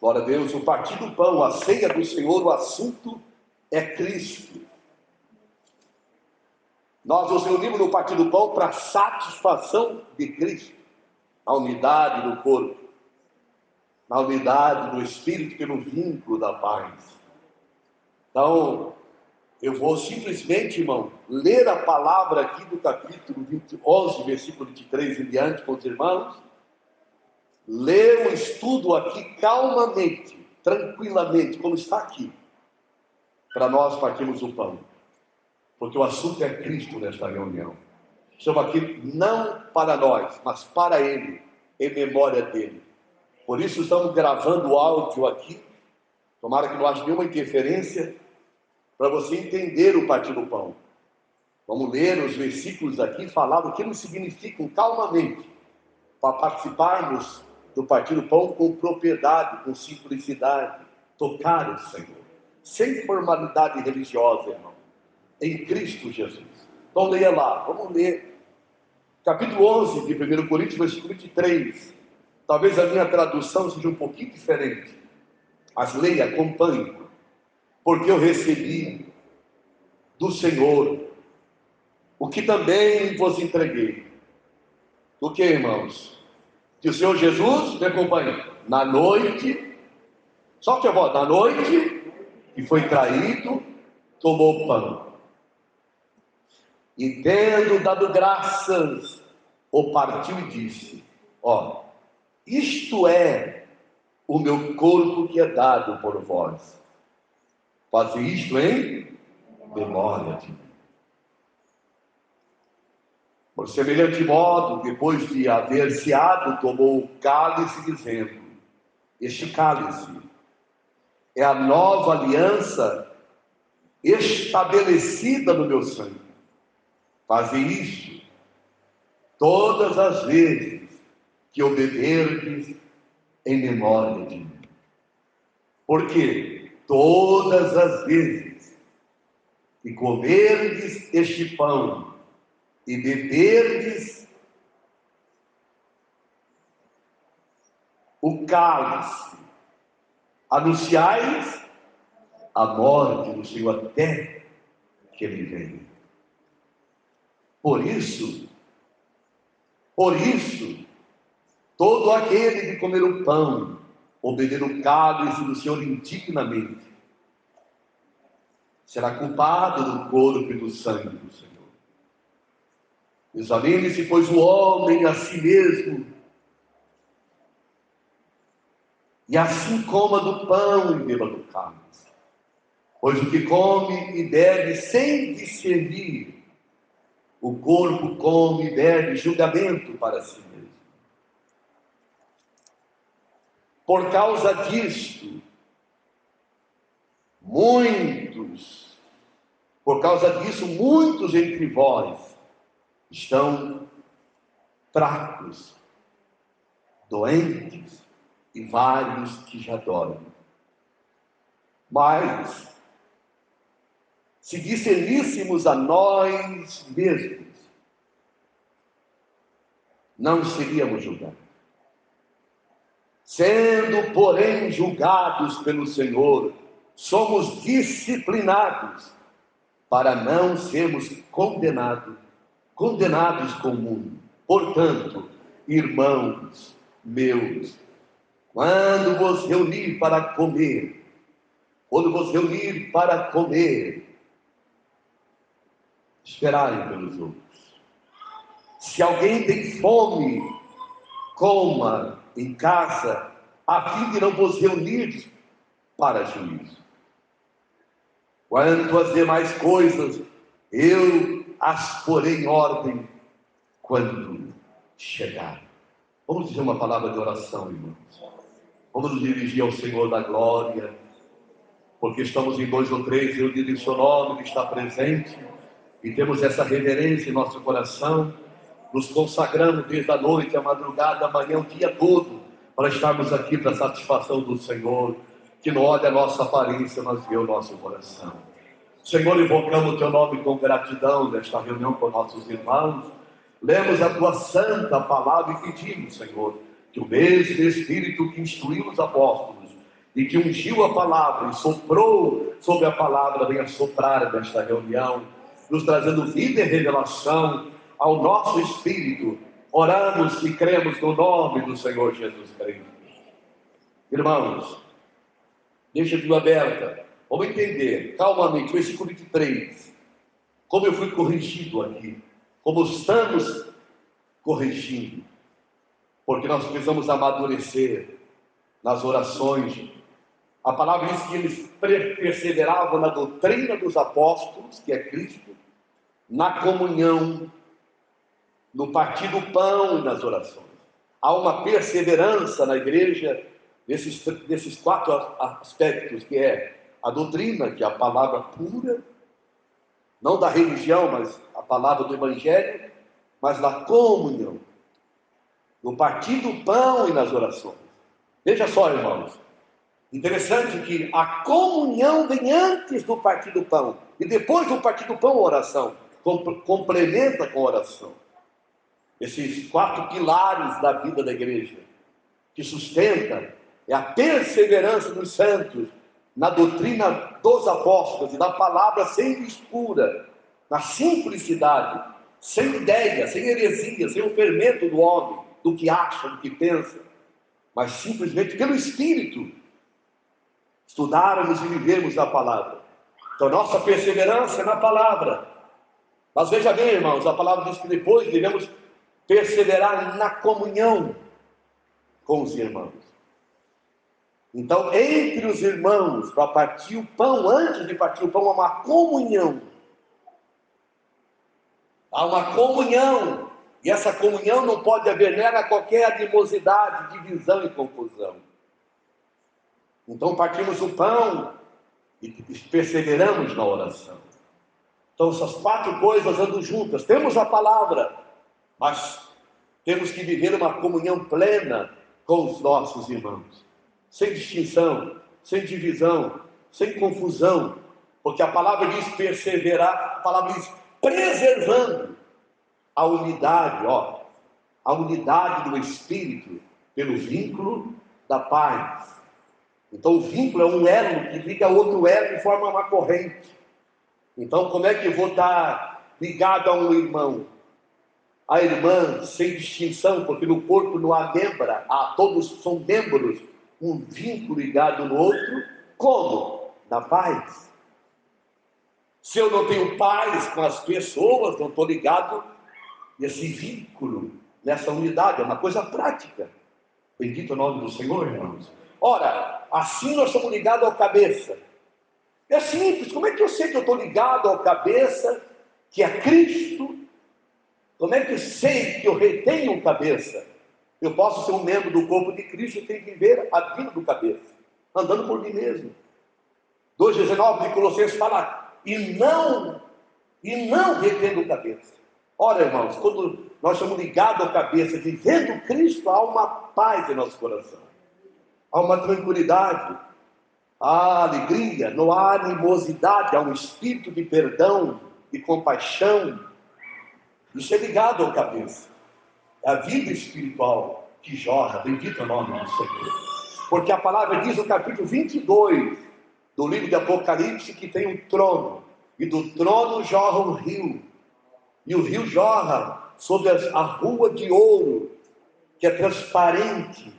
Glória a Deus. O partir do pão, a ceia do Senhor, o assunto é Cristo. Nós nos reunimos no partir do pão para a satisfação de Cristo, na unidade do corpo, na unidade do Espírito pelo vínculo da paz. Então, eu vou simplesmente, irmão, ler a palavra aqui do capítulo 11, versículo 23 em diante com os irmãos. Ler o estudo aqui calmamente, tranquilamente, como está aqui, para nós partirmos o pão. Porque o assunto é Cristo nesta reunião. Estamos aqui não para nós, mas para Ele, em memória dEle. Por isso estamos gravando o áudio aqui. Tomara que não haja nenhuma interferência, para você entender o partir do pão. Vamos ler os versículos aqui, falar o que eles significam calmamente, para participarmos do partir do pão com propriedade, com simplicidade, tocar o Senhor, sem formalidade religiosa, irmão, em Cristo Jesus. Então leia lá, vamos ler capítulo 11 de 1 Coríntios, versículo 23. Talvez a minha tradução seja um pouquinho diferente, mas leia, acompanhe. Porque eu recebi do Senhor o que também vos entreguei. O que, irmãos? Que o Senhor Jesus, me acompanhe, na noite, só que eu vou, na noite que foi traído, tomou pão. E tendo dado graças, o partiu e disse: ó, isto é o meu corpo que é dado por vós. Faze isto em memória de mim. Por semelhante modo, depois de haver ceado, tomou o cálice, dizendo: este cálice é a nova aliança estabelecida no meu sangue. Faze isto todas as vezes que o beberdes em memória de mim. Porque todas as vezes que comerdes este pão e beberdes o cálice, anunciais a morte do Senhor até que Ele venha. Por isso, todo aquele que comer o pão ou beber o cálice do Senhor indignamente será culpado do corpo e do sangue do Senhor. Examine-se, pois, o homem a si mesmo, e assim coma do pão e beba do cálice. Pois o que come e bebe sem discernir, o corpo come e bebe julgamento para si mesmo. Por causa disto, muitos entre vós estão fracos, doentes e vários que já dormem. Mas, se discerníssemos a nós mesmos, não seríamos julgados. Sendo, porém, julgados pelo Senhor, somos disciplinados para não sermos condenados com o mundo. Portanto, irmãos meus, quando vos reunir para comer, esperai pelos outros. Se alguém tem fome, coma em casa, a fim de não vos reunir para juízo. Quanto às demais coisas, eu as porei em ordem quando chegar. Vamos dizer uma palavra de oração, irmãos. Vamos nos dirigir ao Senhor da glória, porque estamos em 2 ou 3, eu digo em seu nome, Ele está presente, e temos essa reverência em nosso coração. Nos consagramos desde a noite, a madrugada, a manhã, o dia todo, para estarmos aqui para a satisfação do Senhor, que não olha a nossa aparência, mas vê o nosso coração. Senhor, invocamos o Teu nome com gratidão nesta reunião com nossos irmãos. Lemos a Tua santa palavra e pedimos, Senhor, que o mesmo Espírito que instruiu os apóstolos e que ungiu a palavra e soprou sobre a palavra, venha soprar nesta reunião, nos trazendo vida e revelação ao nosso espírito. Oramos e cremos no nome do Senhor Jesus Cristo. Irmãos, deixa a Bíblia aberta. Vamos entender, calmamente, versículo 23. Como eu fui corrigido aqui, como estamos corrigindo, porque nós precisamos amadurecer nas orações. A palavra diz que eles perseveravam na doutrina dos apóstolos, que é Cristo, na comunhão, no partir do pão e nas orações. Há uma perseverança na igreja desses quatro aspectos, que é a doutrina, que é a palavra pura, não da religião, mas a palavra do evangelho, mas na comunhão, no partir do pão e nas orações. Veja só, irmãos, interessante que a comunhão vem antes do partir do pão, e depois do partir do pão a oração, complementa com a oração. Esses quatro pilares da vida da igreja, que sustenta, é a perseverança dos santos na doutrina dos apóstolos e na palavra sem mistura, na simplicidade, sem ideia, sem heresia, sem o fermento do homem, do que acha, do que pensa, mas simplesmente pelo Espírito, estudarmos e vivermos a palavra. Então, nossa perseverança é na palavra. Mas veja bem, irmãos, a palavra diz que depois devemos perseverar na comunhão com os irmãos. Então, entre os irmãos, para partir o pão, antes de partir o pão, há uma comunhão. Há uma comunhão. E essa comunhão não pode haver nela qualquer animosidade, divisão e confusão. Então, partimos o pão e perseveramos na oração. Então, essas quatro coisas andam juntas. Temos a palavra, mas temos que viver uma comunhão plena com os nossos irmãos. Sem distinção, sem divisão, sem confusão. Porque a palavra diz perseverar, a palavra diz preservando a unidade, a unidade do Espírito pelo vínculo da paz. Então o vínculo é um elo que liga outro elo e forma uma corrente. Então como é que eu vou estar ligado a um irmão, a irmã, sem distinção, porque no corpo não há membra, todos são membros, um vínculo ligado no outro, como? Na paz. Se eu não tenho paz com as pessoas, não estou ligado nesse vínculo, nessa unidade, é uma coisa prática. Bendito o nome do Senhor, irmãos. Ora, assim nós estamos ligados ao cabeça. É simples, como é que eu sei que eu estou ligado ao cabeça, que é Cristo? Como é que eu sei que eu retenho o cabeça? Eu posso ser um membro do corpo de Cristo e tenho que ver a vida do cabeça, andando por mim mesmo. 2,19 de Colossenses fala, e não retendo o cabeça. Ora, irmãos, quando nós estamos ligados ao cabeça, vivendo Cristo, há uma paz em nosso coração, há uma tranquilidade, há alegria, não há animosidade, há um espírito de perdão, de compaixão. Isso é ligado ao cabeça. É a vida espiritual que jorra, bendito é o nome do Senhor. Porque a palavra diz no capítulo 22 do livro de Apocalipse que tem um trono, e do trono jorra um rio, e o rio jorra sobre a rua de ouro, que é transparente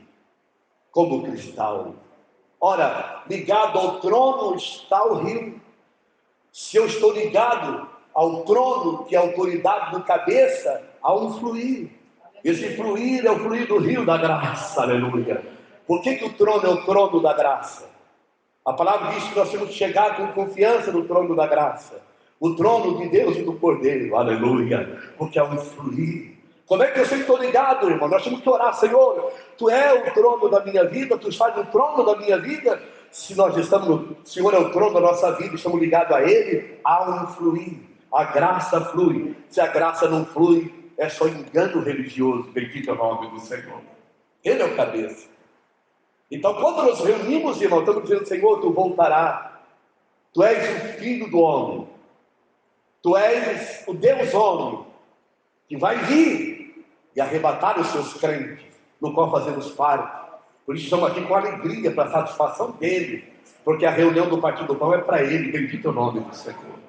como cristal. Ora, ligado ao trono está o rio. Se eu estou ligado ao trono, que é a autoridade do cabeça, há um fluir. Esse fluir é o fluir do rio da graça, aleluia. Por que o trono é o trono da graça? A palavra diz que nós temos que chegar com confiança no trono da graça, o trono de Deus e do Cordeiro, aleluia, porque é um fluir. Como é que eu sei que estou ligado, irmão? Nós temos que orar, Senhor, Tu é o trono da minha vida, Tu estás no trono da minha vida. Se nós estamos no Senhor é o trono da nossa vida, estamos ligados a Ele, há um fluir, a graça flui. Se a graça não flui, é só engano religioso, bendito é o nome do Senhor. Ele é o cabeça. Então, quando nos reunimos, irmão, estamos dizendo, Senhor, Tu voltará. Tu és o Filho do homem. Tu és o Deus homem, que vai vir e arrebatar os seus crentes, no qual fazemos parte. Por isso estamos aqui com alegria, para a satisfação dele, porque a reunião do Partir do Pão é para ele, bendito é o nome do Senhor.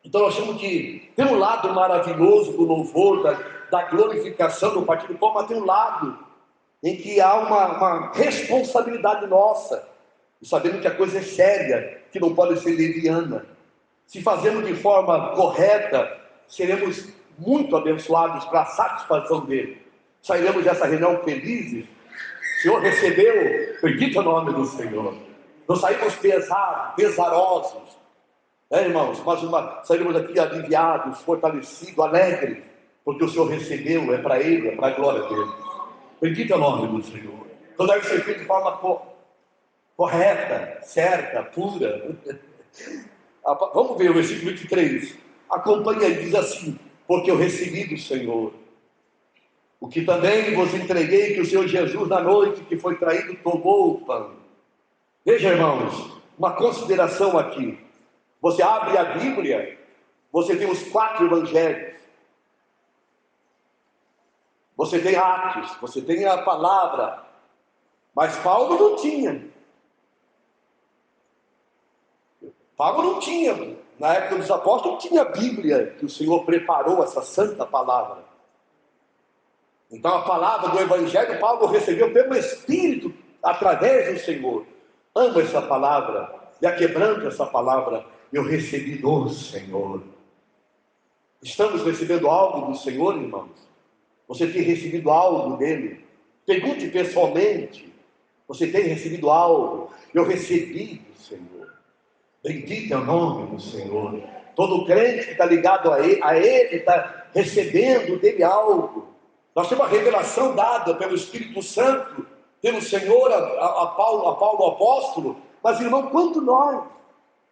Então nós temos que ter um lado maravilhoso do louvor, da glorificação do Partir do Pão, mas tem um lado em que há uma responsabilidade nossa, e sabendo que a coisa é séria, que não pode ser leviana. Se fazermos de forma correta, seremos muito abençoados para a satisfação dele. Sairemos dessa reunião felizes. O Senhor recebeu, bendito é o nome do Senhor. Não saímos pesarosos, irmãos, mas saímos daqui aliviados, fortalecidos, alegres, porque o Senhor recebeu, é para ele, é para a glória dele. Bendito é o nome do Senhor. Então deve ser feito de forma correta, certa, pura. Vamos ver o versículo 23. Acompanha aí, diz assim: porque eu recebi do Senhor o que também vos entreguei, que o Senhor Jesus, na noite que foi traído, tomou o pão. Veja, irmãos, uma consideração aqui. Você abre a Bíblia, você tem os 4 evangelhos. Você tem Atos, você tem a palavra. Mas Paulo não tinha. Paulo não tinha. Na época dos apóstolos não tinha a Bíblia, que o Senhor preparou essa santa palavra. Então a palavra do Evangelho, Paulo recebeu pelo Espírito, através do Senhor. Amo essa palavra, e a quebranto essa palavra, eu recebi do Senhor. Estamos recebendo algo do Senhor, irmãos? Você tem recebido algo dele? Pergunte pessoalmente, você tem recebido algo? Eu recebi do Senhor. Bendito é o nome do Senhor. Todo crente que está ligado a ele está recebendo dele algo. Nós temos a revelação dada pelo Espírito Santo, pelo Senhor, a Paulo o apóstolo. Mas, irmão, quanto nós?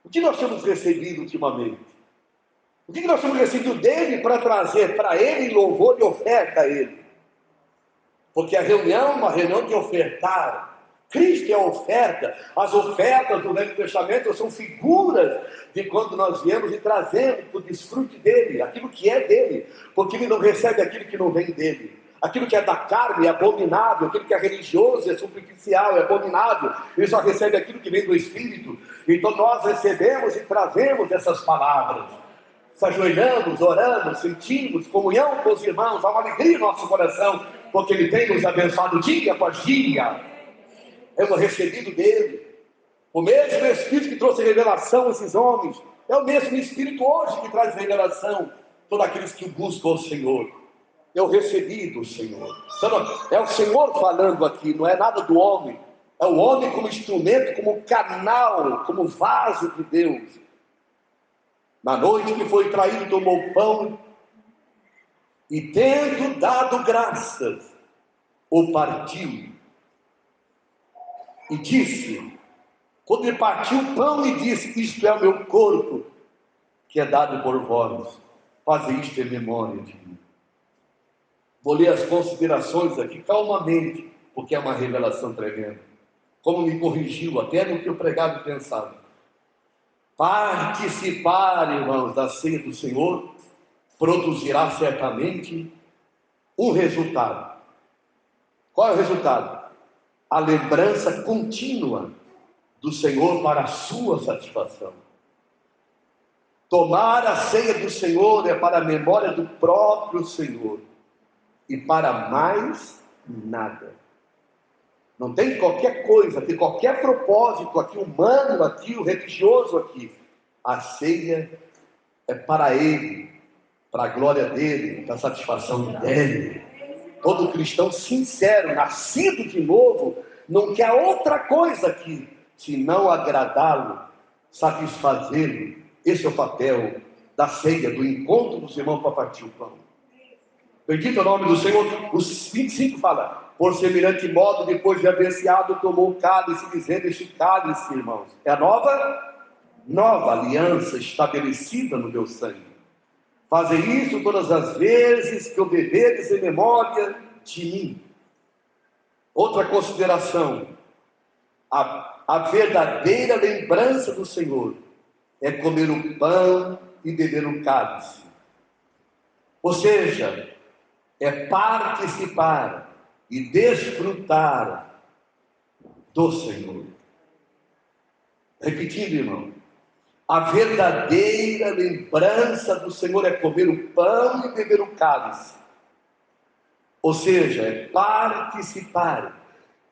O que nós temos recebido ultimamente? O que nós temos recebido dele para trazer para ele louvor e oferta a ele? Porque a reunião é uma reunião de ofertar. Cristo é a oferta. As ofertas do Velho Testamento são figuras de quando nós viemos e trazemos o desfrute dele, aquilo que é dele, porque ele não recebe aquilo que não vem dele. Aquilo que é da carne é abominável, aquilo que é religioso é superficial, é abominável. Ele só recebe aquilo que vem do Espírito. Então nós recebemos e trazemos essas palavras. Se ajoelhamos, oramos, sentimos comunhão com os irmãos, há uma alegria no nosso coração, porque ele tem nos abençoado dia após dia. Hemos recebido dele. O mesmo Espírito que trouxe revelação a esses homens, é o mesmo Espírito hoje que traz revelação a todos aqueles que buscam o Senhor. Eu recebi do Senhor. Então, é o Senhor falando aqui, não é nada do homem. É o homem como instrumento, como canal, como vaso de Deus. Na noite que foi traído, tomou pão e, tendo dado graças, o partiu. E disse, quando ele partiu o pão, e disse: isto é o meu corpo, que é dado por vós, fazei isto em memória de mim. Vou ler as considerações aqui calmamente, porque é uma revelação tremenda. Como me corrigiu até no que eu pregava e pensava. Participar, irmãos, da ceia do Senhor produzirá certamente um resultado. Qual é o resultado? A lembrança contínua do Senhor para a sua satisfação. Tomar a ceia do Senhor é para a memória do próprio Senhor e para mais nada. Não tem qualquer coisa, tem qualquer propósito aqui humano, aqui o religioso aqui. A ceia é para Ele, para a glória dele, para a satisfação dele. Todo cristão sincero, nascido de novo, não quer outra coisa aqui, senão agradá-lo, satisfazê-lo. Esse é o papel da ceia, do encontro dos irmãos para partir o pão. Bendito é o nome do Senhor. Os 25 fala: por semelhante modo, depois de haver ceado, tomou o cálice, dizendo: este cálice, irmãos, é a nova aliança estabelecida no meu sangue. Fazem isso todas as vezes que o beberes em memória de mim. Outra consideração: a verdadeira lembrança do Senhor é comer o pão e beber o cálice. Ou seja, é participar e desfrutar do Senhor. Repetindo, irmão, a verdadeira lembrança do Senhor é comer o pão e beber o cálice. Ou seja, é participar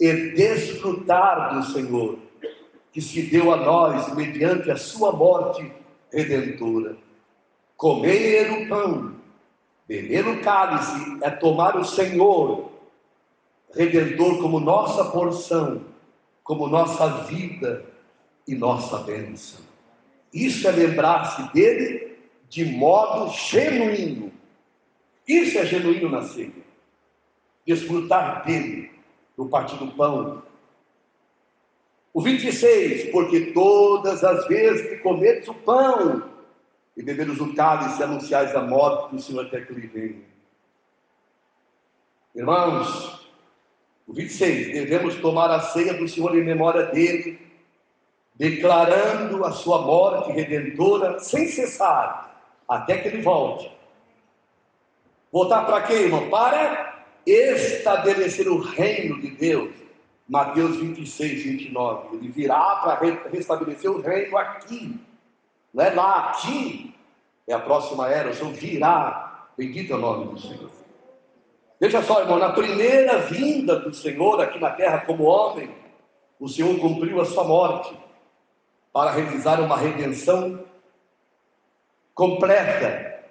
e desfrutar do Senhor, que se deu a nós mediante a sua morte redentora. Comer o pão, beber o cálice, é tomar o Senhor Redentor como nossa porção, como nossa vida e nossa bênção. Isso é lembrar-se dele de modo genuíno. Isso é genuíno na ceia. Desfrutar dele no partir do pão. O 26, porque todas as vezes que comeres o pão e beberes o cálice, anunciais a morte do Senhor até que ele venha. Irmãos, o 26, devemos tomar a ceia do Senhor em memória dele, declarando a sua morte redentora sem cessar, até que ele volte. Voltar para quê, irmão? Para estabelecer o reino de Deus. Mateus 26, 29. Ele virá para restabelecer o reino aqui. Não é lá, aqui. É a próxima era, o Senhor virá. Bendito é o nome do Senhor. Veja só, irmão, na primeira vinda do Senhor aqui na terra como homem, o Senhor cumpriu a sua morte para realizar uma redenção completa,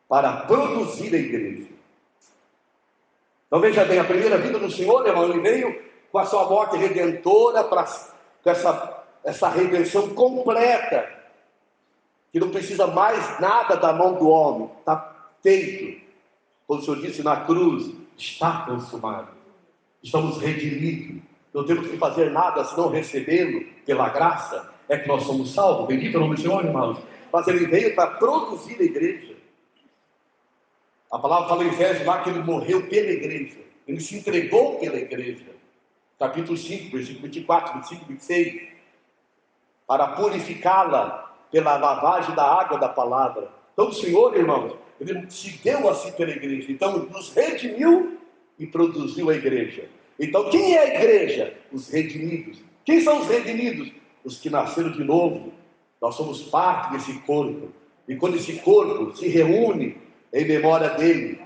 para produzir a igreja. Então veja bem, a primeira vinda do Senhor, irmão, ele veio com a sua morte redentora, com essa redenção completa, que não precisa mais nada da mão do homem, está feito. Quando o Senhor disse na cruz, está consumado, estamos redimidos, não temos que fazer nada senão recebê-lo pela graça, é que nós somos salvos. Bendito é o nome do Senhor, irmãos. Mas ele veio para produzir a igreja. A palavra fala em Efésios lá que ele morreu pela igreja, ele se entregou pela igreja. Capítulo 5, versículo 24, 25, 26, para purificá-la pela lavagem da água da palavra. Então o Senhor, irmãos, ele se deu assim pela igreja, então nos redimiu e produziu a igreja. Então quem é a igreja? Os redimidos. Quem são os redimidos? Os que nasceram de novo. Nós somos parte desse corpo, e quando esse corpo se reúne em memória dele,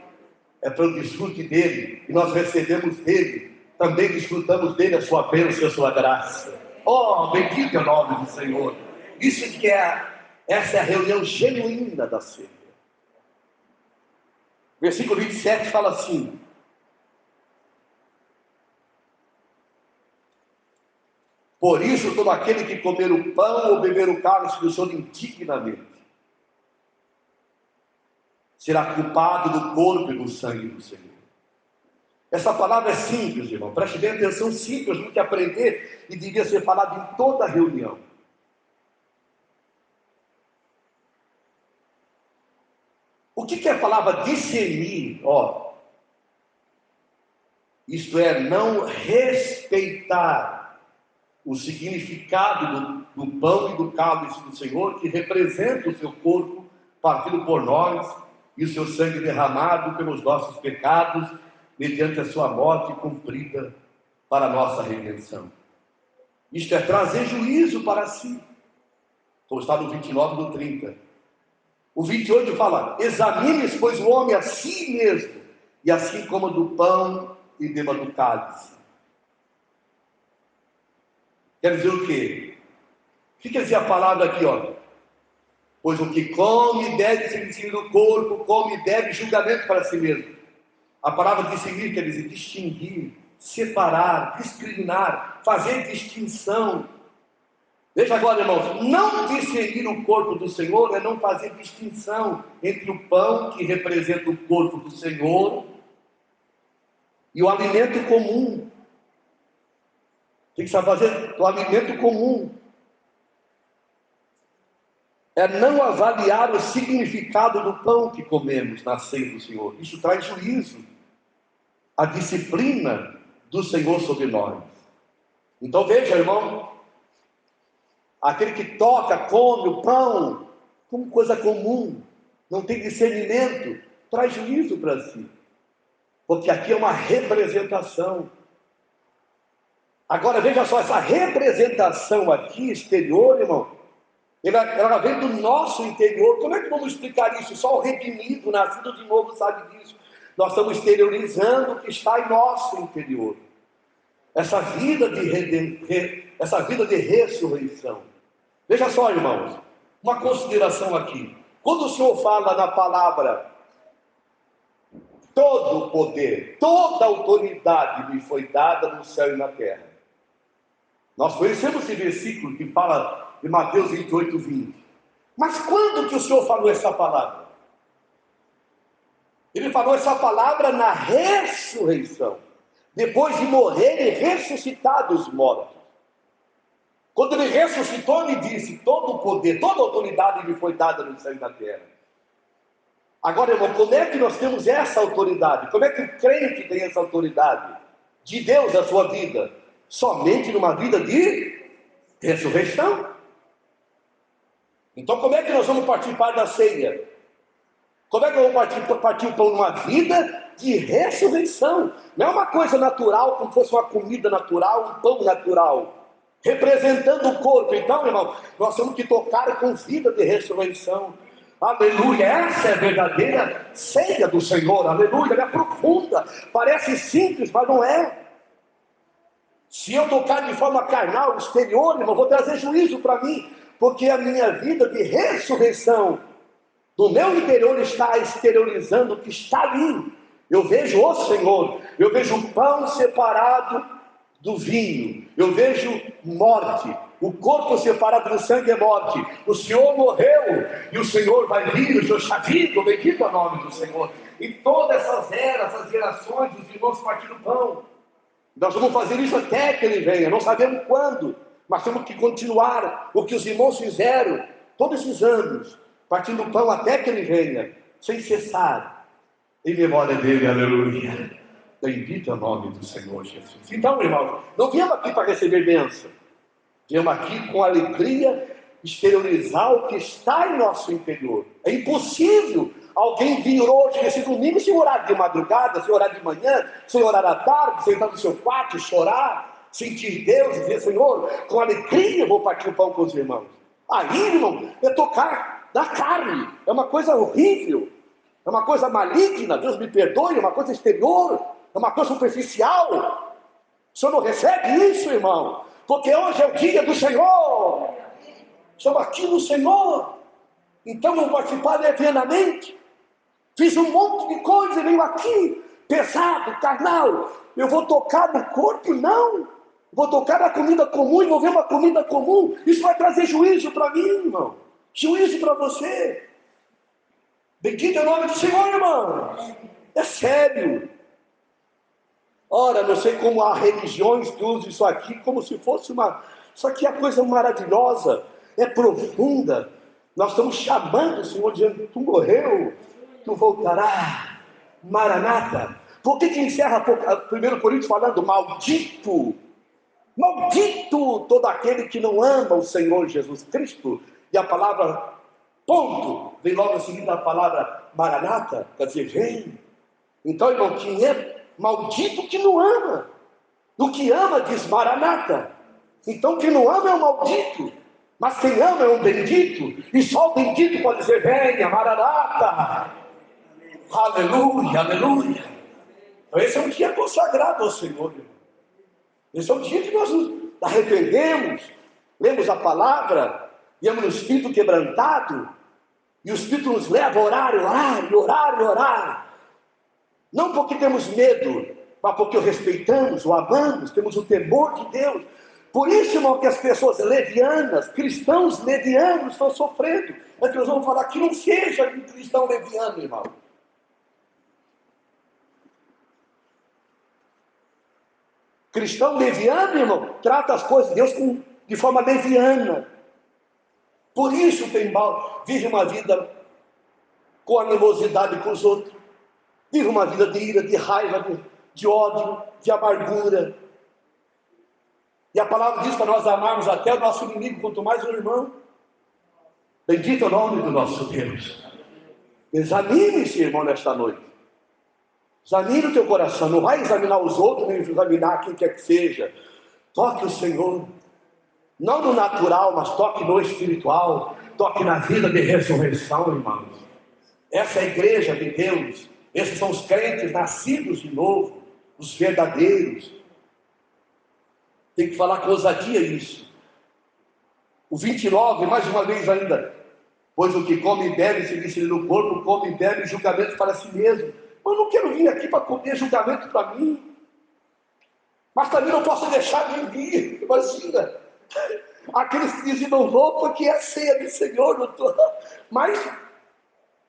é para o desfrute dele, e nós recebemos dele, também desfrutamos dele a sua bênção e a sua graça. Oh, bendito é o nome do Senhor. Isso que essa é a reunião genuína da ceia. Versículo 27 fala assim: por isso todo aquele que comer o pão ou beber o cálice do Senhor indignamente será culpado do corpo e do sangue do Senhor. Essa palavra é simples, irmão. Preste bem atenção, simples, muito que aprender, e devia ser falado em toda a reunião. O que é a palavra discernir? Isto é, não respeitar o significado do pão e do cálice do Senhor, que representa o seu corpo partido por nós e o seu sangue derramado pelos nossos pecados, mediante a sua morte cumprida para a nossa redenção. Isto é trazer juízo para si, como está no 29 e no 30. O 28 fala: examine-se, pois, o homem a si mesmo, e assim coma do pão e beba do cálice. Quer dizer o quê? O que quer dizer a palavra aqui, Pois o que come deve se discernir do corpo, come e bebe julgamento para si mesmo. A palavra discernir quer dizer distinguir, separar, discriminar, fazer distinção. Veja agora, irmãos, não discernir o corpo do Senhor é não fazer distinção entre o pão, que representa o corpo do Senhor, e o alimento comum. Tem que saber fazer o alimento comum. É não avaliar o significado do pão que comemos na ceia do Senhor. Isso traz juízo. A disciplina do Senhor sobre nós. Então veja, irmão, aquele que toca, come o pão como coisa comum, não tem discernimento, traz juízo para si. Porque aqui é uma representação. Agora veja só, essa representação aqui, exterior, irmão, ela vem do nosso interior. Como é que vamos explicar isso? Só o redimido, nascido de novo, sabe disso. Nós estamos exteriorizando o que está em nosso interior. Essa vida de ressurreição. Veja só, irmãos, uma consideração aqui. Quando o Senhor fala na palavra, todo o poder, toda a autoridade me foi dada no céu e na terra. Nós conhecemos esse versículo que fala de Mateus 28, 20. Mas quando que o Senhor falou essa palavra? Ele falou essa palavra na ressurreição. Depois de morrer e ressuscitar dos mortos. Quando ele ressuscitou, ele disse: todo o poder, toda a autoridade me foi dada no céu e na terra. Agora, irmão, como é que nós temos essa autoridade? Como é que o crente tem essa autoridade de Deus na sua vida? Somente numa vida de ressurreição. Então, como é que nós vamos participar da ceia? Como é que eu vou partir o pão numa vida de ressurreição? Não é uma coisa natural, como se fosse uma comida natural, um pão natural, representando o corpo. Então, irmão, nós temos que tocar com vida de ressurreição. Aleluia, essa é a verdadeira ceia do Senhor. Aleluia, ela é profunda, parece simples, mas não é. Se eu tocar de forma carnal, exterior, irmão, vou trazer juízo para mim, porque a minha vida de ressurreição do meu interior está exteriorizando o que está ali. Eu vejo o Senhor, eu vejo o pão separado do vinho, eu vejo morte, o corpo separado do sangue é morte. O Senhor morreu e o Senhor vai vir, o Senhor está vivo, bendito é o nome do Senhor. E todas essas eras, essas gerações, os irmãos partindo pão. Nós vamos fazer isso até que ele venha, não sabemos quando, mas temos que continuar o que os irmãos fizeram todos esses anos, partindo pão até que ele venha, sem cessar, em memória dele, aleluia. Bendito é o nome do Senhor Jesus. Então, irmão, não viemos aqui para receber bênção, viemos aqui com alegria exteriorizar o que está em nosso interior. É impossível alguém vir hoje, nesse domingo, sem orar de madrugada, sem orar de manhã, sem orar à tarde, sentar no seu quarto, chorar, sentir Deus e dizer: Senhor, com alegria eu vou partir o pão com os irmãos. Aí, irmão, é tocar da carne, é uma coisa horrível, é uma coisa maligna, Deus me perdoe, é uma coisa exterior, é uma coisa superficial. O Senhor não recebe isso, irmão, porque hoje é o dia do Senhor, estamos aqui no Senhor, então vamos participar levianamente. Fiz um monte de coisa e venho aqui, pesado, carnal. Eu vou tocar no corpo? Não. Vou tocar na comida comum e vou ver uma comida comum. Isso vai trazer juízo para mim, irmão. Juízo para você. Bendito é o nome do Senhor, irmão. É sério. Ora, não sei como há religiões que usam isso aqui como se fosse uma... Isso aqui é coisa maravilhosa, é profunda. Nós estamos chamando o Senhor, dizendo: tu morreu, tu voltará, Maranata. Por que encerra 1 Coríntios falando: maldito, maldito todo aquele que não ama o Senhor Jesus Cristo? E a palavra ponto vem logo em seguida a palavra Maranata, quer dizer, vem. Então, irmão, quem é maldito que não ama, o que ama diz Maranata. Então quem não ama é um maldito, mas quem ama é um bendito, e só o bendito pode dizer: venha, Maranata. Aleluia, aleluia. Então esse é um dia consagrado ao Senhor, irmão. Esse é um dia que nós nos arrependemos, lemos a palavra, viemos no espírito quebrantado, e o espírito nos leva a orar, orar, orar, orar. Não porque temos medo, mas porque o respeitamos, o amamos, temos o temor de Deus. Por isso, irmão, que as pessoas levianas, cristãos levianos, estão sofrendo. É que nós vamos falar que não seja um cristão leviano, irmão. Cristão leviano, irmão, trata as coisas de Deus de forma leviana. Por isso vive uma vida com animosidade com os outros. Vive uma vida de ira, de raiva, de ódio, de amargura. E a palavra diz para nós amarmos até o nosso inimigo, quanto mais o irmão. Bendito é o nome do nosso Deus. Examine-se, irmão, nesta noite. Examine o teu coração, não vai examinar os outros, nem examinar quem quer que seja. Toque o Senhor, não no natural, mas toque no espiritual, toque na vida de ressurreição, irmãos. Essa é a igreja de Deus, esses são os crentes nascidos de novo, os verdadeiros. Tem que falar com ousadia isso. O 29, mais uma vez ainda, pois o que come e bebe, se disse no corpo, come e bebe julgamento para si mesmo. Eu não quero vir aqui para comer julgamento para mim, mas também não posso deixar de vir. Imagina, aqueles que dizem não vou porque é ceia do Senhor, não estou. Mas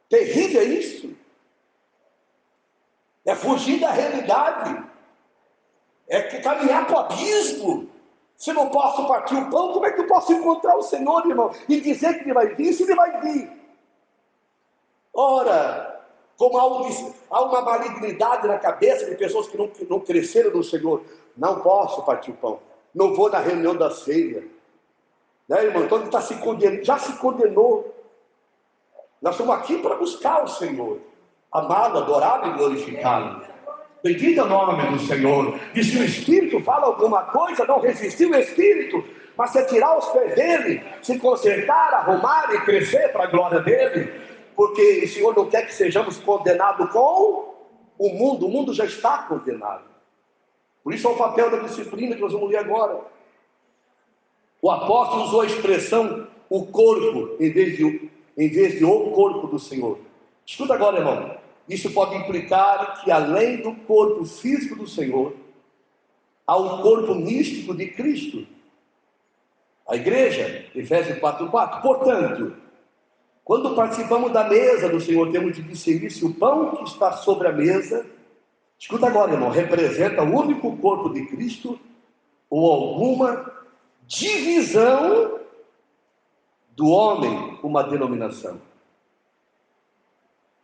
terrível é isso, é fugir da realidade, é caminhar para o abismo. Se eu não posso partir o pão, como é que eu posso encontrar o Senhor, irmão, e dizer que Ele vai vir, se Ele vai vir? Ora, como há uma malignidade na cabeça de pessoas que não cresceram no Senhor, não posso partir o pão, não vou na reunião da ceia, né, irmão? Então ele está se condenando, já se condenou. Nós estamos aqui para buscar o Senhor, amá-lo, adorá-lo e glorificá-lo. Bendito é o nome do Senhor. E se o Espírito fala alguma coisa, não resistir o Espírito, mas se tirar os pés dele, se consertar, arrumar e crescer para a glória dele, porque o Senhor não quer que sejamos condenados com o mundo já está condenado. Por isso é o papel da disciplina que nós vamos ler agora. O apóstolo usou a expressão o corpo, em vez de o corpo do Senhor. Escuta agora, irmão. Isso pode implicar que além do corpo físico do Senhor, há um corpo místico de Cristo. A igreja, Efésios 4:4. Portanto, quando participamos da mesa do Senhor, temos de discernir se o pão que está sobre a mesa, escuta agora, irmão, representa o único corpo de Cristo ou alguma divisão do homem, uma denominação.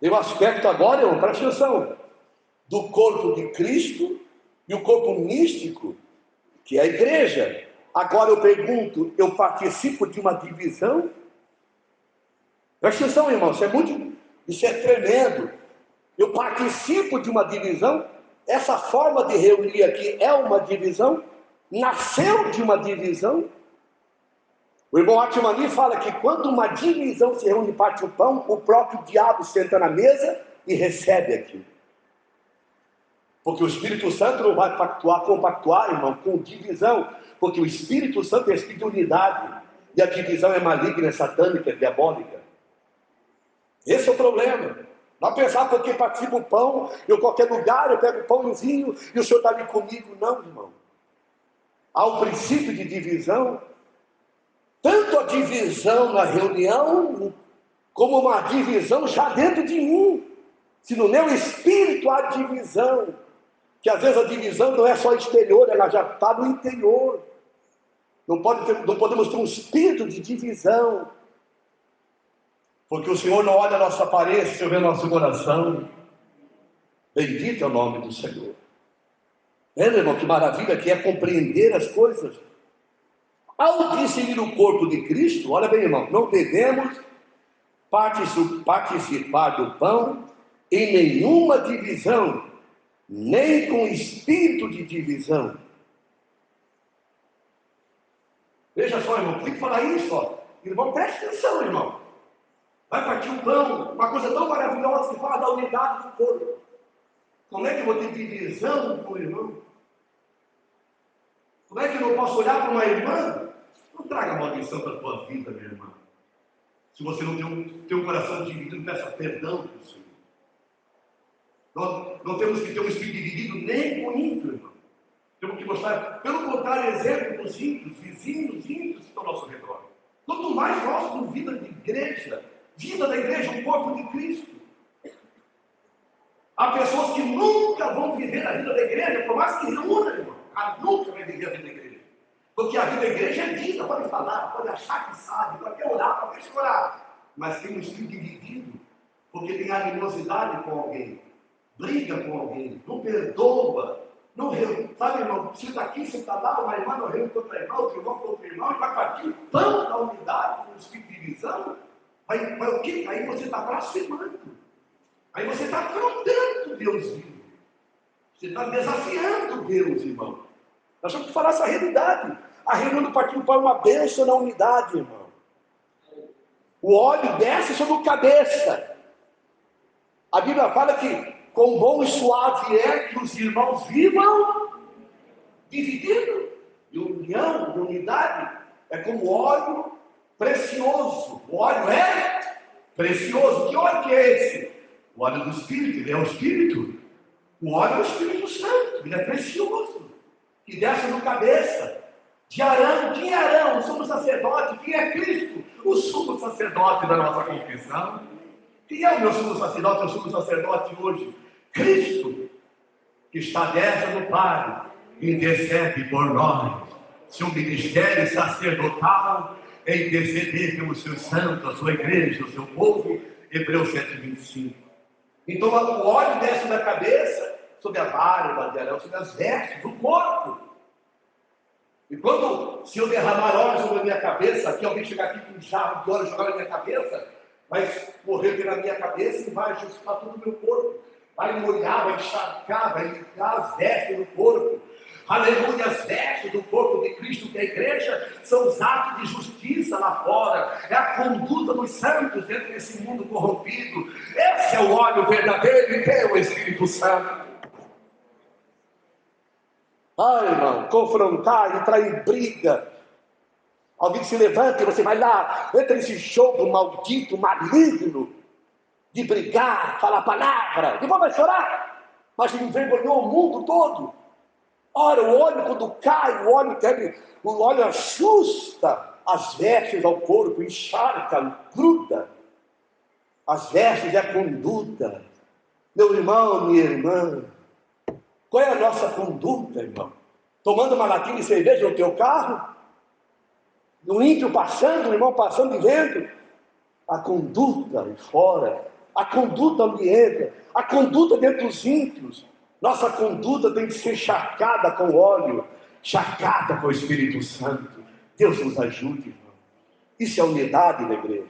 Tem um aspecto agora, irmão, presta atenção, do corpo de Cristo e o corpo místico, que é a igreja. Agora eu pergunto, eu participo de uma divisão? Presta atenção, irmão, isso é tremendo. Eu participo de uma divisão? Essa forma de reunir aqui é uma divisão? Nasceu de uma divisão? O irmão Atmani fala que quando uma divisão se reúne e parte o pão, o próprio diabo senta na mesa e recebe aquilo. Porque o Espírito Santo não vai compactuar, irmão, com divisão, porque o Espírito Santo é espírito de unidade, e a divisão é maligna, é satânica, é diabólica. Esse é o problema. Não pensar porque participa o pão, eu em qualquer lugar, eu pego o pãozinho e o Senhor está ali comigo. Não, irmão. Há um princípio de divisão, tanto a divisão na reunião, como uma divisão já dentro de mim. Se no meu espírito há divisão, que às vezes a divisão não é só exterior, ela já está no interior. Não podemos ter um espírito de divisão, porque o Senhor não olha a nossa aparência, o Senhor vê o nosso coração. Bendito é o nome do Senhor. Irmão, que maravilha que é compreender as coisas. Ao discernir o corpo de Cristo, olha bem, irmão, não devemos participar do pão em nenhuma divisão, nem com espírito de divisão. Veja só, irmão, tem que falar isso, ó. Irmão, preste atenção, irmão. Vai partir o pão, uma coisa tão maravilhosa que fala da unidade do corpo. Como é que eu vou ter divisão com o irmão? Como é que eu não posso olhar para uma irmã? Não traga maldição para a tua vida, minha irmã. Se você não tem um coração dividido, peça perdão para o Senhor. Nós não temos que ter um espírito dividido nem com ímpio, irmão. Temos que mostrar, pelo contrário, exemplo dos ímpios, vizinhos ímpios que estão ao nosso redor. Quanto mais nós com vida de igreja, vida da igreja, o corpo de Cristo. Há pessoas que nunca vão viver a vida da igreja, por mais que reúna, irmão. Nunca vai viver a vida da igreja. Porque a vida da igreja é vida, pode falar, pode achar que sabe, pode até orar, pode chorar. Mas tem um espírito dividido, porque tem animosidade com alguém, briga com alguém, não perdoa, não reúne. Sabe, irmão, você está aqui, você está lá, uma irmã não reúne com outra irmã, outro irmão com outro irmão, e vai partir o pão da unidade com o espírito de divisão. Vai o quê? Aí você está blasfemando. Aí você está afrontando Deus vivo. Você está desafiando Deus, irmão. Nós temos que falar essa realidade. A reunião do partido do pão é uma bênção na unidade, irmão. O óleo desce sobre a cabeça. A Bíblia fala que quão bom e suave é que os irmãos vivam dividindo. E união, unidade, é como óleo precioso. O óleo é precioso. Que óleo que é esse? O óleo do Espírito, ele é o Espírito. O óleo é o Espírito Santo, ele é precioso. Que desce na cabeça de Arão. Quem é Arão? O sumo sacerdote. Quem é Cristo? O sumo sacerdote da nossa confissão. Quem é o meu sumo sacerdote? O sumo sacerdote hoje? Cristo, que está à destra do Pai, intercede por nós. Seu ministério sacerdotal é interceder pelos seus santos, a sua igreja, o seu povo. Hebreus 7:25. Então o óleo desce da cabeça, sobre a barba de Arão, sobre as vestes, do corpo. E quando, se eu derramar óleo sobre a minha cabeça, aqui alguém chegar aqui com um jarro de óleo e jogar na minha cabeça, vai correr pela minha cabeça e vai ajustar todo o meu corpo. Vai molhar, vai encharcar, vai ligar as vestes do corpo. Aleluia, as vestes do corpo de Cristo, que é a igreja, são os atos de justiça lá fora. É a conduta dos santos dentro desse mundo corrompido. Esse é o óleo verdadeiro e é o Espírito Santo. Ai, irmão, confrontar, entrar em briga. Alguém se levanta e você vai lá, entra nesse jogo maldito, maligno, de brigar, falar palavra, depois vai chorar, mas envergonhou o mundo todo. Ora, o óleo quando cai, o óleo ajusta as vestes ao corpo, encharca, gruda. As vestes é a conduta. Meu irmão, minha irmã, qual é a nossa conduta, irmão? Tomando uma latinha de cerveja no teu carro? No ímpio passando, o irmão passando e vendo? A conduta aí fora, a conduta ambiente, a conduta dentro dos ímpios. Nossa conduta tem que ser encharcada com óleo, encharcada com o Espírito Santo. Deus nos ajude, irmão. Isso é unidade na igreja.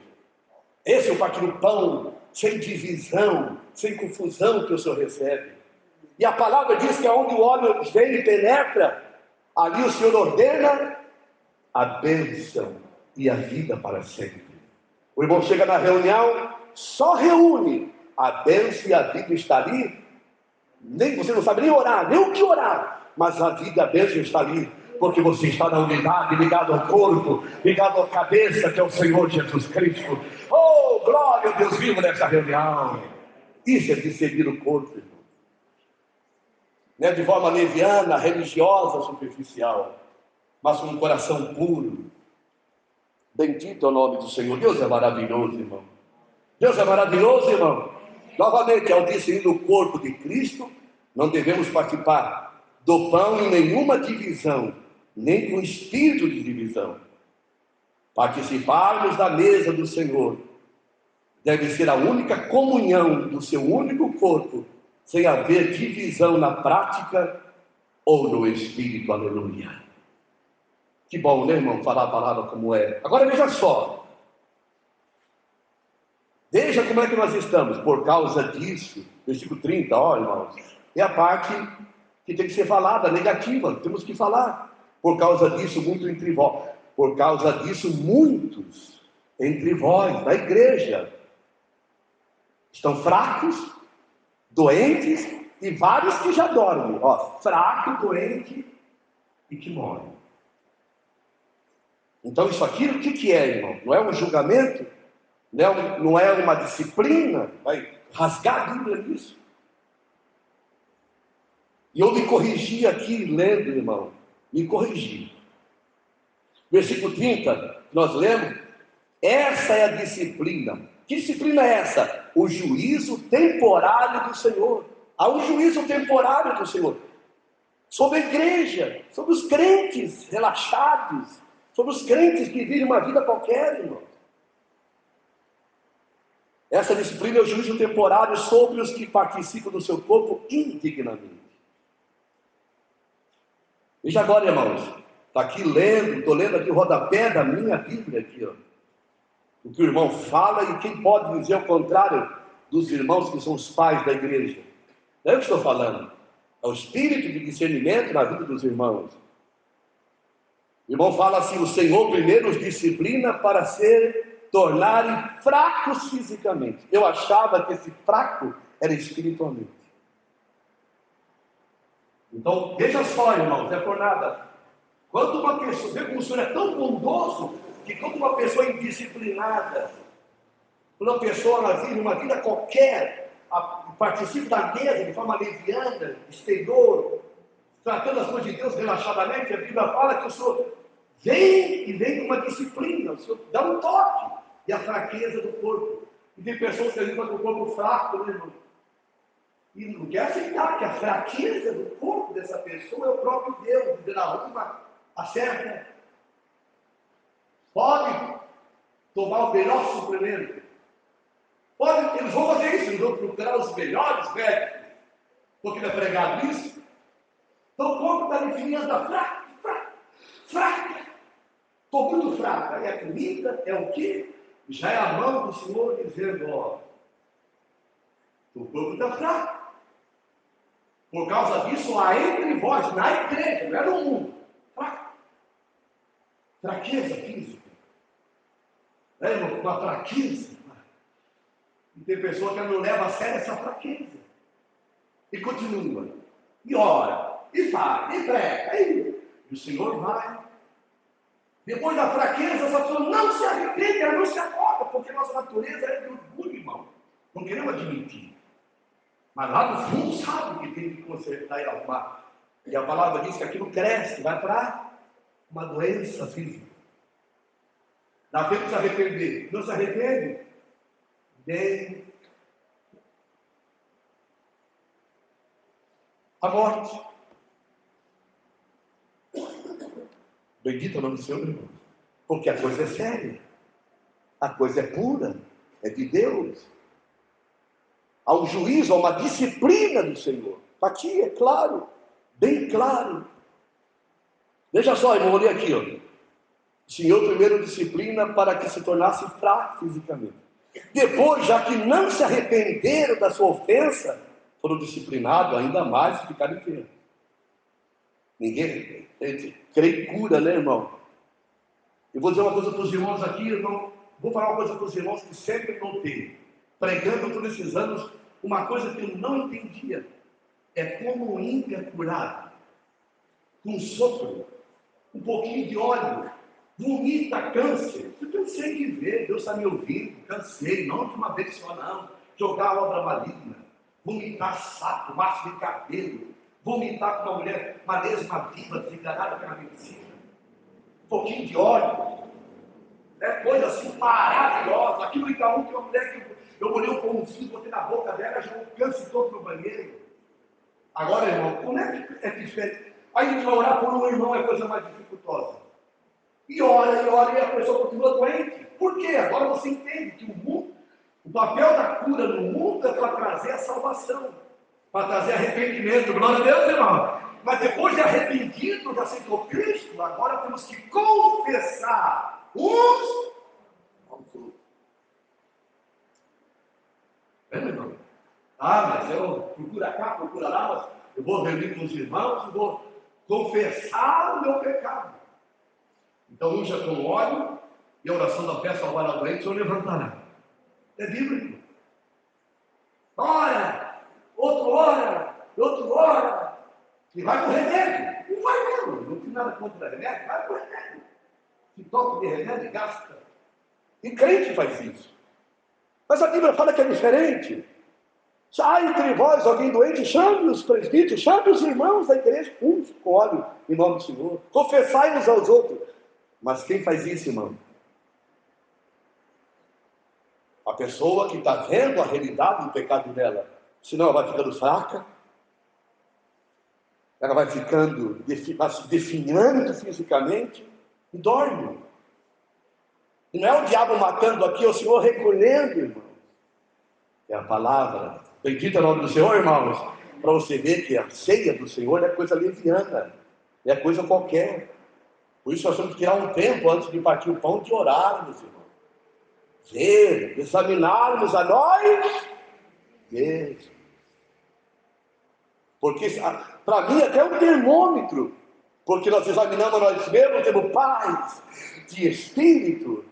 Esse é o partir do pão, sem divisão, sem confusão que o Senhor recebe. E a palavra diz que aonde o óleo vem e penetra, ali o Senhor ordena a bênção e a vida para sempre. O irmão chega na reunião, só reúne, a bênção e a vida está ali. Nem você não sabe nem orar, nem o que orar, mas a vida e a bênção está ali, porque você está na unidade, ligado ao corpo, ligado à cabeça, que é o Senhor Jesus Cristo. Oh, glória a Deus vivo nessa reunião. Isso é de seguir o corpo, irmão. Não é de forma leviana, religiosa, superficial, mas com um coração puro. Bendito é o nome do Senhor. Deus é maravilhoso, irmão. Deus é maravilhoso, irmão. Novamente, ao discernir o corpo de Cristo, não devemos participar do pão em nenhuma divisão, nem com espírito de divisão. Participarmos da mesa do Senhor deve ser a única comunhão do seu único corpo, sem haver divisão na prática ou no espírito. Aleluia. Que bom, né, irmão, falar a palavra como é. Agora veja só. Veja como é que nós estamos. Por causa disso, versículo 30, ó, irmãos, é a parte que tem que ser falada, negativa, temos que falar. Por causa disso, muito entre vós. Por causa disso, muitos entre vós, da igreja, estão fracos, doentes, e vários que já dormem. Ó, fraco, doente e que morrem. Então isso aqui, o que é, irmão? Não é um julgamento? Não é uma disciplina? Vai rasgar a Bíblia nisso? E eu me corrigi aqui, lendo, irmão. Me corrigi. Versículo 30, nós lemos. Essa é a disciplina. Que disciplina é essa? O juízo temporário do Senhor. Há um juízo temporário do Senhor sobre a igreja, sobre os crentes relaxados, sobre os crentes que vivem uma vida qualquer, irmão. Essa disciplina é o juízo temporário sobre os que participam do seu corpo indignamente. Veja agora, irmãos, está aqui lendo, estou lendo aqui o rodapé da minha Bíblia aqui, ó. O que o irmão fala, e quem pode dizer o contrário dos irmãos que são os pais da igreja? É o que estou falando. É o espírito de discernimento na vida dos irmãos. O irmão fala assim: o Senhor primeiro os disciplina para se tornarem fracos fisicamente. Eu achava que esse fraco era espiritualmente. Então, veja só, irmãos, não é por nada. Quando uma pessoa, vê como o Senhor é tão bondoso, que quando uma pessoa indisciplinada, quando uma pessoa vive uma vida qualquer, participa da mesa de forma leviana, exterior, tratando as coisas de Deus relaxadamente, a Bíblia fala que o Senhor vem com uma disciplina, o Senhor dá um toque, e a fraqueza do corpo. E tem pessoas que lidam com o corpo fraco, né, irmão? E não quer aceitar que a fraqueza do corpo dessa pessoa é o próprio Deus, dizendo: arruma, acerta. Pode tomar o melhor suplemento. Pode, eles vão fazer isso, eles vão procurar os melhores médicos, porque não é pregado isso. Então o corpo está definindo a fraca. Estou muito fraca. É a comida, é o quê? Já é a mão do Senhor dizendo: ó, o corpo está fraco. Por causa disso, há entre vós, na igreja, não é no mundo, fraqueza física. É, irmão, uma fraqueza. E tem pessoa que não leva a sério essa fraqueza. E continua. E ora, e fala, e prega. E o Senhor vai. Depois da fraqueza, essa pessoa não se arrepende, ela não se acorda, porque nossa natureza é de orgulho, irmão. Não queremos admitir. Mas lá no fundo sabe que tem que consertar e arrumar. E a palavra diz que aquilo cresce, vai para uma doença física. Dá tempo de se arrepender. Não se arrepende? Vem a morte. Bendito é o nome do Senhor, irmão. Porque a coisa é séria. A coisa é pura. É de Deus. Há um juízo, há uma disciplina do Senhor. Está aqui, é claro. Bem claro. Veja só, irmão, olha aqui, ó. O Senhor primeiro disciplina para que se tornasse fraco fisicamente. Depois, já que não se arrependeram da sua ofensa, foram disciplinados ainda mais e ficaram enfermos. Ninguém crê em cura, né, irmão? Eu vou dizer uma coisa para os irmãos aqui, irmão. Vou falar uma coisa para os irmãos que sempre notei. Pregando por esses anos, uma coisa que eu não entendia. É como o ímpio é curado. Com um sopro, um pouquinho de óleo, vomita câncer. Eu cansei de ver, Deus está me ouvindo, cansei, não de uma vez só não. Jogar obra maligna, vomitar sapo, maço de cabelo, vomitar com uma mulher, uma lesma viva, desenganada pela medicina. Um pouquinho de óleo, coisa assim maravilhosa. Aqui no Itaú tem uma mulher que eu molhei um pãozinho, botei na boca dela, jogou o câncer todo no banheiro. Agora, irmão, como é que é diferente? Aí a gente vai orar por um irmão, é coisa mais dificultosa. E ora, e a pessoa continua doente. Por quê? Agora você entende que o papel da cura no mundo é para trazer a salvação, para trazer arrependimento. Glória a Deus, irmão. Mas depois de arrependido, de aceitou Cristo, agora temos que confessar uns aos outros. É, irmão? Mas eu procuro cá, procura lá, mas eu vou reunir com os irmãos e vou confessar o meu pecado. Então, unja com óleo e a oração da fé salvará o doente, o Senhor levantará. É bíblico. Ora, outro ora, e vai com remédio. Não vai mesmo, não tem nada contra remédio, vai com remédio. Se toca de remédio, gasta. E crente faz isso. Mas a Bíblia fala que é diferente. Há entre vós alguém doente, chame os presbíteros, chame os irmãos da igreja, uns com óleo em nome do Senhor. Confessai uns aos outros. Mas quem faz isso, irmão? A pessoa que está vendo a realidade do pecado dela. Senão ela vai ficando fraca. Ela vai ficando, vai se definhando fisicamente e dorme. E não é o diabo matando aqui, é o Senhor recolhendo, irmão. É a palavra. Bendito é o nome do Senhor, irmãos. Para você ver que a ceia do Senhor não é coisa leviana, não é coisa qualquer. Por isso nós temos que tirar um tempo antes de partir o pão de orarmos, irmão. Ver, examinarmos a nós mesmos. Porque Para mim, até um termômetro, porque nós examinamos nós mesmos, temos paz de espírito.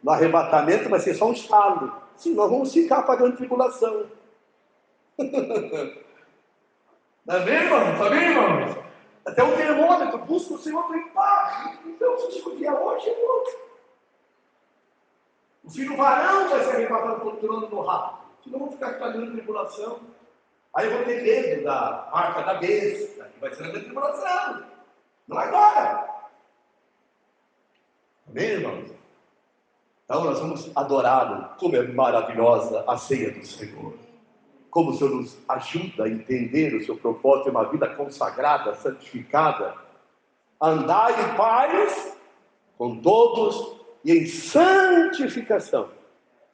No arrebatamento vai ser só um estalo, sim, nós vamos ficar pagando tribulação. Não é mesmo, irmãos? Amém, irmãos? Até um termômetro, busca o Senhor em paz. Então, se o dia hoje é outro. O filho varão vai ser arrebatado pelo trono no rápido. Senão vamos ficar pagando tribulação. Aí eu vou ter medo da marca da besta, que vai ser a minha tribulação. Não agora. Amém, irmãos? Então nós vamos adorá-lo. Como é maravilhosa a ceia do Senhor. Como o Senhor nos ajuda a entender o seu propósito de uma vida consagrada, santificada. Andar em paz com todos e em santificação.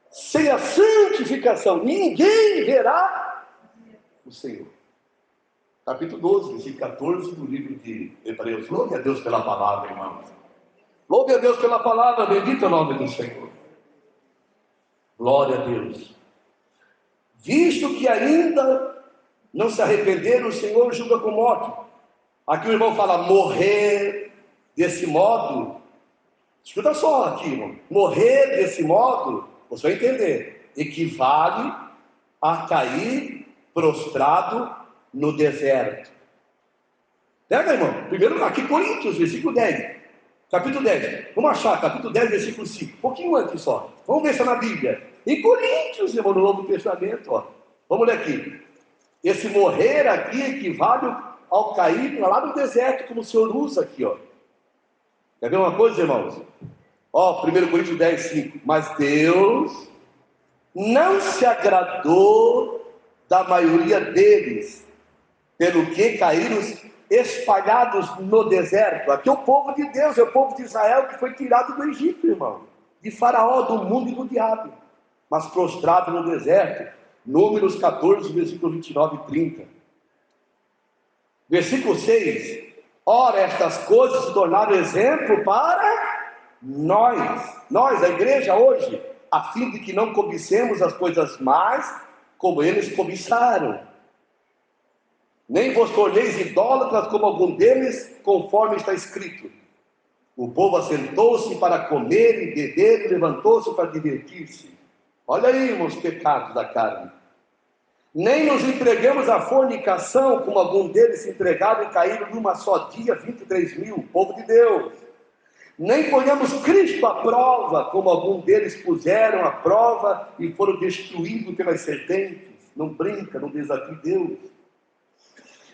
Sem a santificação, ninguém verá o Senhor. Capítulo 12, versículo 14 do livro de Hebreus. Louve a Deus pela palavra, irmãos. Louve a Deus pela palavra, bendito é o nome do Senhor. Glória a Deus. Visto que ainda não se arrependeram, o Senhor julga com morte. Aqui o irmão fala, morrer desse modo. Escuta só aqui, irmão. Morrer desse modo, você vai entender, equivale a cair prostrado no deserto. Pega, irmão. Primeiro aqui, Coríntios, versículo 10. Capítulo 10. Vamos achar, capítulo 10, versículo 5. Um pouquinho antes só. Vamos ver se é na Bíblia. Em Coríntios, irmão, no Novo Testamento, ó. Vamos ler aqui. Esse morrer aqui equivale ao cair lá no deserto, como o Senhor usa aqui, ó. Quer ver uma coisa, irmãos? Ó, 1 Coríntios 10, 5. Mas Deus não se agradou da maioria deles, pelo que caíram espalhados no deserto. Aqui é o povo de Deus, é o povo de Israel que foi tirado do Egito, irmão. De Faraó, do mundo e do diabo. Mas prostrado no deserto. Números 14, versículo 29 e 30. Versículo 6. Ora, estas coisas se tornaram exemplo para nós, a igreja hoje, a fim de que não cobicemos as coisas más, como eles cobiçaram. Nem vos torneis idólatras, como algum deles, conforme está escrito. O povo assentou-se para comer e beber, e levantou-se para divertir-se. Olha aí, irmãos, os pecados da carne. Nem nos entregamos à fornicação, como algum deles se entregaram e caíram numa só dia, 23.000, povo de Deus. Nem ponhamos Cristo à prova, como algum deles puseram à prova e foram destruídos pelas serpentes. Não brinca, não desafie Deus.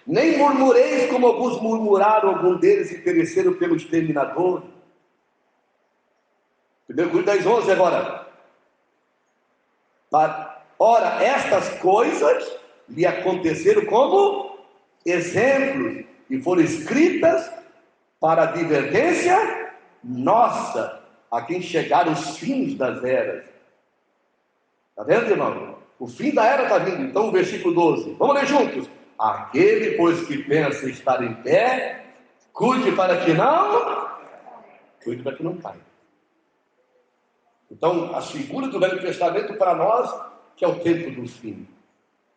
Nem murmureis, como alguns murmuraram, algum deles e pereceram pelo exterminador. 1 Coríntios 10, 11 agora. Ora, estas coisas lhe aconteceram como exemplos e foram escritas para advertência nossa, a quem chegaram os fins das eras. Está vendo, irmão? O fim da era está vindo. Então, o versículo 12. Vamos ler juntos. Aquele, pois, que pensa estar em pé, cuide para que não caia. Então, as figuras do Velho Testamento para nós, que é o tempo do fim.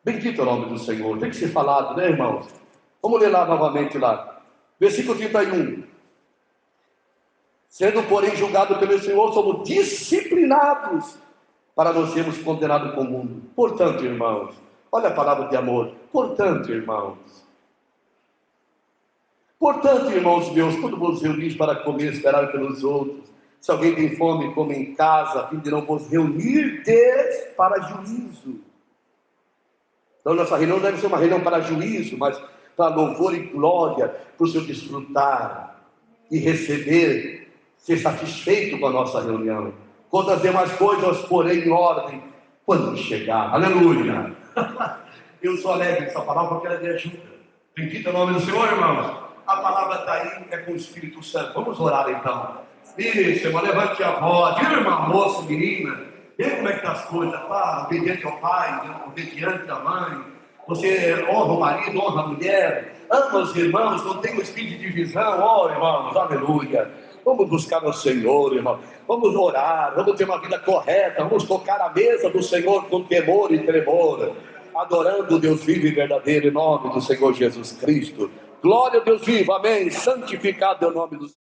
Bendito é o nome do Senhor. Tem que ser falado, né, irmãos? Vamos ler lá novamente lá. Versículo 31. Sendo, porém, julgado pelo Senhor, somos disciplinados para não sermos condenados com o mundo. Portanto, irmãos, olha a palavra de amor. Portanto, irmãos, meus, quando vos reunis para comer, esperar pelos outros. Se alguém tem fome, come em casa, a fim de não vos reunir para juízo. Então, nossa reunião deve ser uma reunião para juízo, mas para louvor e glória, para o Senhor desfrutar e receber, ser satisfeito com a nossa reunião. Quanto às demais coisas, porém, em ordem, quando chegar. Aleluia! Eu sou alegre nessa palavra porque ela me ajuda. Bendito é o nome do Senhor, irmãos. A palavra está aí, é com o Espírito Santo. Vamos orar então. Isso, irmão, levante a voz. Viu, irmão, moço, menina? Vê como é que está as coisas. Tá, obediente ao pai, obediente à mãe. Você honra o marido, honra a mulher. Ama os irmãos, não tem um espírito de divisão. Ó, irmãos, aleluia. Vamos buscar o Senhor, irmão. Vamos orar, vamos ter uma vida correta. Vamos tocar a mesa do Senhor com temor e tremor. adorando o Deus vivo e verdadeiro, em nome do Senhor Jesus Cristo. Glória a Deus vivo, amém. Santificado é o nome do Senhor.